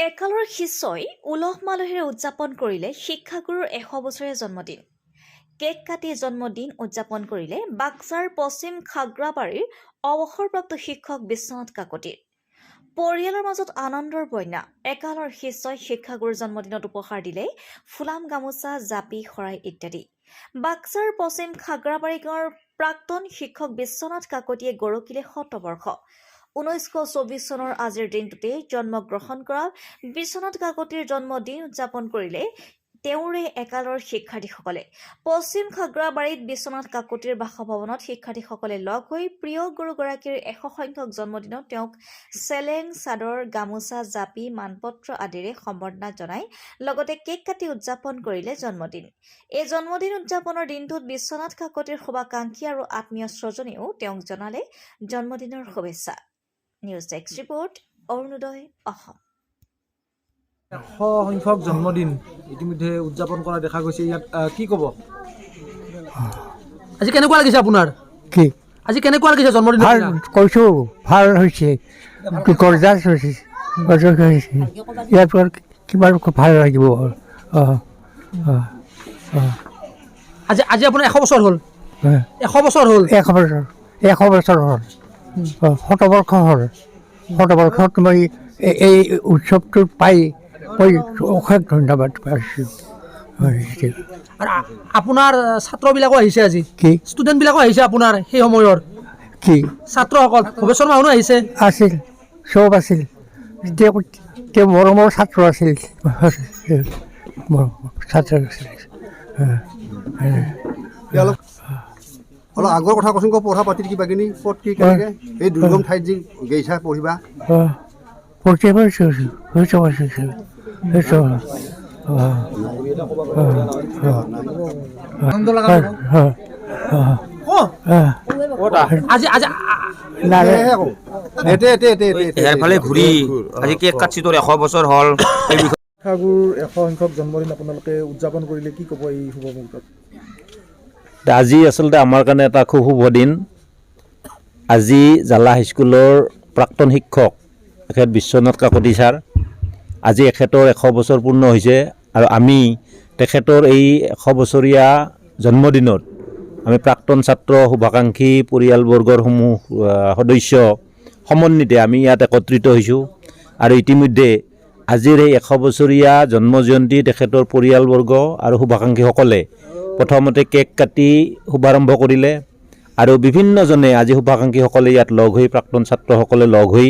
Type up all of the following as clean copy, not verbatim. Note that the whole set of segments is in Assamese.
একালৰ শিষ্যই উলহ মালহেৰে উদযাপন কৰিলে শিক্ষাগুৰুৰ 100 বছৰীয়া জন্মদিন। কেক কাটি জন্মদিন উদযাপন কৰিলে বাক্সাৰ পশ্চিম খাগ্ৰাবাৰীৰ অৱসৰপ্ৰাপ্ত শিক্ষক বিশ্বনাথ কাকতিৰ। পৰিয়ালৰ মাজত আনন্দৰ বন্যা। একালৰ শিষ্যই শিক্ষাগুৰুৰ জন্মদিনত উপহাৰ দিলে ফুলাম গামোচা, জাপি, শৰাই ইত্যাদি। বাক্সাৰ পশ্চিম খাগ্ৰাবাৰী গাঁৱৰ প্ৰাক্তন শিক্ষক বিশ্বনাথ কাকতিয়ে গৰকিলে 100 বৰ্ষ। 1924 চনৰ আজিৰ দিনটোতে জন্মগ্ৰহণ কৰা বিশ্বনাথ কাকতিৰ জন্মদিন উদযাপন কৰিলে তেওঁৰে একালৰ শিক্ষাৰ্থীসকলে। পশ্চিম খাগ্ৰাবাৰীত বিশ্বনাথ কাকতিৰ বাসভৱনত শিক্ষাৰ্থীসকলে লগ হৈ প্ৰিয় গুৰুগৰাকীৰ 100 সংখ্যক জন্মদিনত তেওঁক চেলেং, চাদৰ, গামোচা, জাপি, মানপত্ৰ আদিৰে সম্বৰ্ধনা জনাই লগতে কেক কাটি উদযাপন কৰিলে জন্মদিন। এই জন্মদিন উদযাপনৰ দিনটোত বিশ্বনাথ কাকতিৰ শুভাকাংক্ষী আৰু আত্মীয় স্বজনেও তেওঁক জনালে জন্মদিনৰ শুভেচ্ছা। News desk report, Arunodoy, Assam. 100 সংখ্যক জন্মদিন ইতিমধ্যে উদযাপন কৰা দেখা গৈছে। ইয়াত কি ক'ব? আজি কেনেকুৱা লাগিছে আপোনাৰ? কি আজি কেনেকুৱা লাগিছে জন্মদিন? ভাল কৈছোঁ, ভাল হৈছে, গৰজাছ হৈছে, ইয়াৰ পৰা কিমান ভাল লাগিব। আজি আজি আপোনাৰ 100 বছৰ হ'ল। 100 বছৰ হ'ল। 100 বছৰ হ'ল, শতবৰ্ষ হ'ল। শতবৰ্ষত মই এই উৎসৱটো পাই মই অশেষ ধন্যবাদ পাইছোঁ। আৰু আপোনাৰ ছাত্ৰবিলাকো আহিছে আজি, কি ষ্টুডেণ্টবিলাকো আহিছে আপোনাৰ সেই সময়ৰ কি ছাত্ৰসকল, ভৱেশ্বৰ মানুহ আহিছে। আছিল, চব আছিল। তেওঁ মৰমৰ ছাত্ৰ আছিল, ছাত্ৰ আছিল। অলপ আগৰ কথা কচোন, পঢ়া পাতিৰ কিবা কিনি ক'ত কি কেনেকৈ এই দুৰ্গম ঠাইত যি গৈছা পঢ়িবা? আনন্দ লগা আজি আজি এফালে ঘূৰি আজি কেক কাটছি তোৰ 100 বছৰ হ'ল। শিক্ষাগুৰুৰ 100 সংখ্যক জন্মদিন আপোনালোকে উদযাপন কৰিলে, কি ক'ব এই শুভ মুহূৰ্তত? আজি আচলতে আমাৰ কাৰণে এটা খুব শুভ দিন। আজি জালা হাইস্কুলৰ প্ৰাক্তন শিক্ষক এখেত বিশ্বনাথ কাকতি ছাৰ, আজি এখেতৰ 100 বছৰ পূৰ্ণ হৈছে আৰু আমি তেখেতৰ এই 100 বছৰীয়া জন্মদিনত আমি প্ৰাক্তন ছাত্ৰ, শুভাকাংক্ষী, পৰিয়ালবৰ্গৰ সদস্য সমন্বিতে আমি ইয়াত একত্ৰিত হৈছোঁ। আৰু ইতিমধ্যে আজিৰ এই 100 বছৰীয়া জন্ম জয়ন্তী তেখেতৰ পৰিয়ালবৰ্গ আৰু শুভাকাংক্ষীসকলে প্ৰথমতে কেক কাটি শুভাৰম্ভ কৰিলে আৰু বিভিন্নজনে আজি শুভাকাংক্ষীসকলে ইয়াত লগ হৈ, প্ৰাক্তন ছাত্ৰসকলে লগ হৈ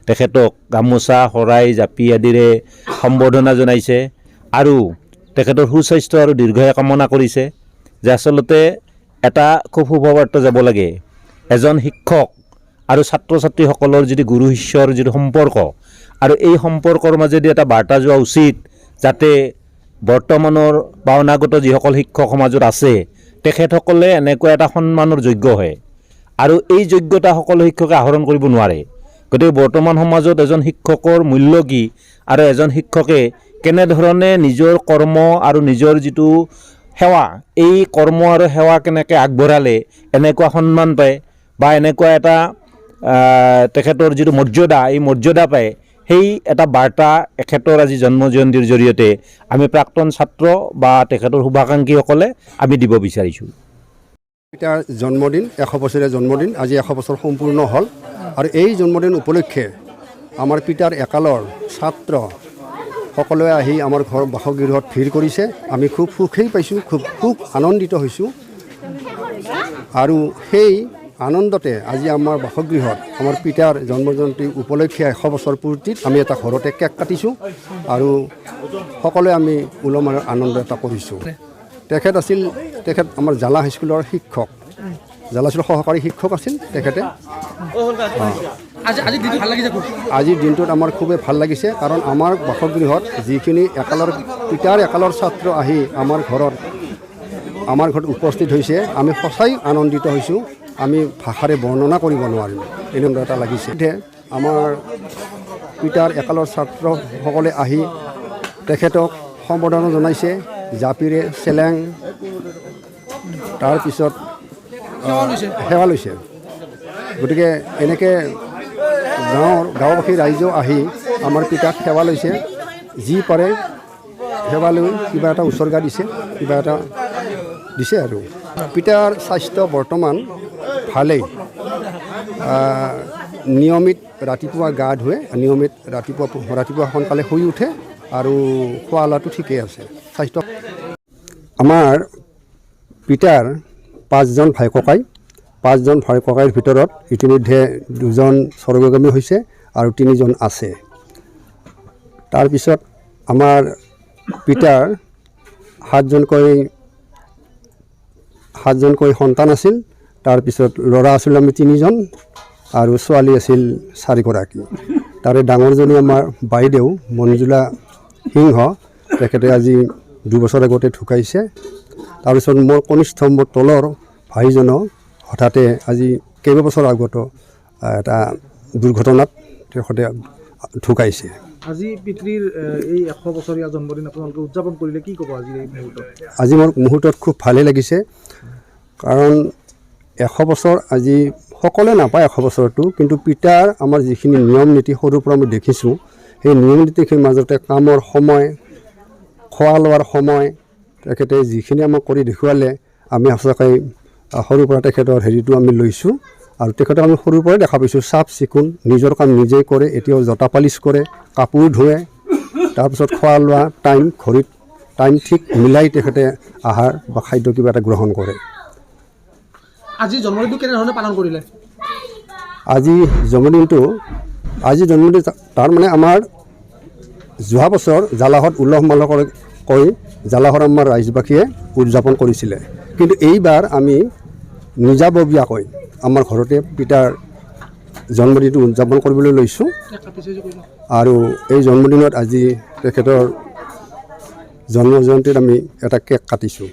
তেখেতক গামোচা, শৰাই, জাপি আদিৰে সম্বৰ্ধনা জনাইছে আৰু তেখেতৰ সুস্বাস্থ্য আৰু দীৰ্ঘায়ু কামনা কৰিছে। যে আচলতে এটা খুব শুভবাৰ্তা যাব লাগে, এজন শিক্ষক আৰু ছাত্ৰ ছাত্ৰীসকলৰ যদি গুৰু শিষ্যৰ যিটো সম্পৰ্ক আৰু এই সম্পৰ্কৰ মাজেদি এটা বাৰ্তা যোৱা উচিত, যাতে বৰ্তমানৰ বা অনাগত যিসকল শিক্ষক সমাজত আছে তেখেতসকলে এনেকুৱা এটা সন্মানৰ যোগ্য হয় আৰু এই যোগ্যতা সকলো শিক্ষকে আহৰণ কৰিব নোৱাৰে। গতিকে বৰ্তমান সমাজত এজন শিক্ষকৰ মূল্য কি আৰু এজন শিক্ষকে কেনেধৰণে নিজৰ কৰ্ম আৰু নিজৰ যিটো সেৱা, এই কৰ্ম আৰু সেৱা কেনেকৈ আগবঢ়ালে এনেকুৱা সন্মান পায় বা এনেকুৱা এটা তেখেতৰ যিটো মৰ্যাদা, এই মৰ্যাদা পায়, সেই এটা বাৰ্তা এখেতৰ আজি জন্ম জয়ন্তীৰ জৰিয়তে আমি প্ৰাক্তন ছাত্ৰ বা তেখেতৰ শুভাকাংক্ষীসকলে আমি দিব বিচাৰিছোঁ। পিতাৰ জন্মদিন, 100 বছৰীয়া জন্মদিন, আজি 100 বছৰ সম্পূৰ্ণ হ'ল আৰু এই জন্মদিন উপলক্ষে আমাৰ পিতাৰ একালৰ ছাত্ৰ সকলোৱে আহি আমাৰ ঘৰ বাসগৃহত ভিৰ কৰিছে। আমি খুব সুখেই পাইছোঁ, খুব আনন্দিত হৈছোঁ আৰু সেই আনন্দতে আজি আমাৰ বাসগৃহত আমাৰ পিতাৰ জন্মজয়ন্তী উপলক্ষে 100 বছৰ পূৰ্তিত আমি এটা ঘৰতে কেক কাটিছোঁ আৰু সকলোৱে আমি উলহ-মালহেৰে আনন্দ এটা কৰিছোঁ। তেখেত আমাৰ জালা হাইস্কুলৰ শিক্ষক, জালা হাইস্কুলৰ সহকাৰী শিক্ষক আছিল তেখেতে। আজিৰ দিনটোত আমাৰ খুবেই ভাল লাগিছে, কাৰণ আমাৰ বাসগৃহত যিখিনি পিতাৰ একালৰ ছাত্ৰ আহি আমাৰ ঘৰত উপস্থিত হৈছে, আমি সঁচাই আনন্দিত হৈছোঁ। আমি ভাষাৰে বৰ্ণনা কৰিব নোৱাৰিম, এনেকুৱা এটা লাগিছে। আমাৰ পিতাৰ একালৰ ছাত্ৰসকলে আহি তেখেতক সম্বৰ্ধনা জনাইছে, জাপিৰে, চেলেং, তাৰপিছত সেৱা লৈছে। গতিকে এনেকৈ গাঁৱবাসী ৰাইজেও আহি আমাৰ পিতাক সেৱা লৈছে। যি পাৰে সেৱালৈ কিবা এটা উচৰ্গা দিছে, কিবা এটা দিছে আৰু। পিতাৰ স্বাস্থ্য বৰ্তমান ভালেই। নিয়মিত ৰাতিপুৱা গা ধুৱে, নিয়মিত ৰাতিপুৱা সোনকালে শুই উঠে আৰু খোৱা লোৱাটো ঠিকেই আছে। স্বাস্থ্য আমাৰ পিতাৰ 5জন ভাই ককাই, 5জন ভাই ককাইৰ ভিতৰত ইতিমধ্যে 2জন স্বৰ্গগামী হৈছে আৰু 3জন আছে। তাৰপিছত আমাৰ পিতাৰ 7জনকৈ সন্তান আছিল। তাৰপিছত ল'ৰা আছিল আমি 3জন আৰু ছোৱালী আছিল 4গৰাকী। তাৰে ডাঙৰজনী আমাৰ বাইদেউ মঞ্জুলা সিংহ, তেখেতে আজি 2 বছৰ আগতে ঢুকাইছে। তাৰপিছত মোৰ কনিষ্ঠ মোৰ তলৰ ভাইজনো হঠাতে আজি কেইবছৰ আগতো এটা দুৰ্ঘটনাত তেখেতে ঢুকাইছে। আজি পিতৃৰ এই 100 বছৰীয়া জন্মদিন আপোনালোকে উদযাপন কৰিলে, কি ক'ব আজি এই মুহূৰ্তত? আজি মোৰ মুহূৰ্তত খুব ভালেই লাগিছে, কাৰণ 100 বছৰ আজি সকলোৱে নাপায় 100 বছৰটো, কিন্তু পিতাৰ আমাৰ যিখিনি নিয়ম নীতি সৰুৰ পৰা মই দেখিছোঁ, সেই নিয়ম নীতিখিনিৰ মাজতে কামৰ সময়, খোৱা লোৱাৰ সময় তেখেতে যিখিনি আমাক কৰি দেখুৱালে, আমি সঁচাকৈ সৰুৰ পৰা তেখেতৰ হেৰিটো আমি লৈছোঁ। আৰু তেখেতক আমি সৰুৰ পৰাই দেখা পাইছোঁ চাফ চিকুণ, নিজৰ কাম নিজেই কৰে, এতিয়াও জোতা পালিচ কৰে, কাপোৰ ধুৱে, তাৰপিছত খোৱা লোৱা ঘড়ীত টাইম ঠিক মিলাই তেখেতে আহাৰ বা খাদ্য কিবা এটা গ্ৰহণ কৰে। আজি জন্মদিনটো কেনেধৰণে পালন কৰিলে? আজি জন্মদিনটো তাৰমানে আমাৰ যোৱা বছৰ জালাহত উলহ মালহকৈ জালাহৰ আমাৰ ৰাইজবাসীয়ে উদযাপন কৰিছিলে, কিন্তু এইবাৰ আমি নিজাববীয়াকৈ আমাৰ ঘৰতে পিতাৰ জন্মদিনটো উদযাপন কৰিবলৈ লৈছোঁ। আৰু এই জন্মদিনত আজি তেখেতৰ জন্ম জয়ন্তীত আমি এটা কেক কাটিছোঁ।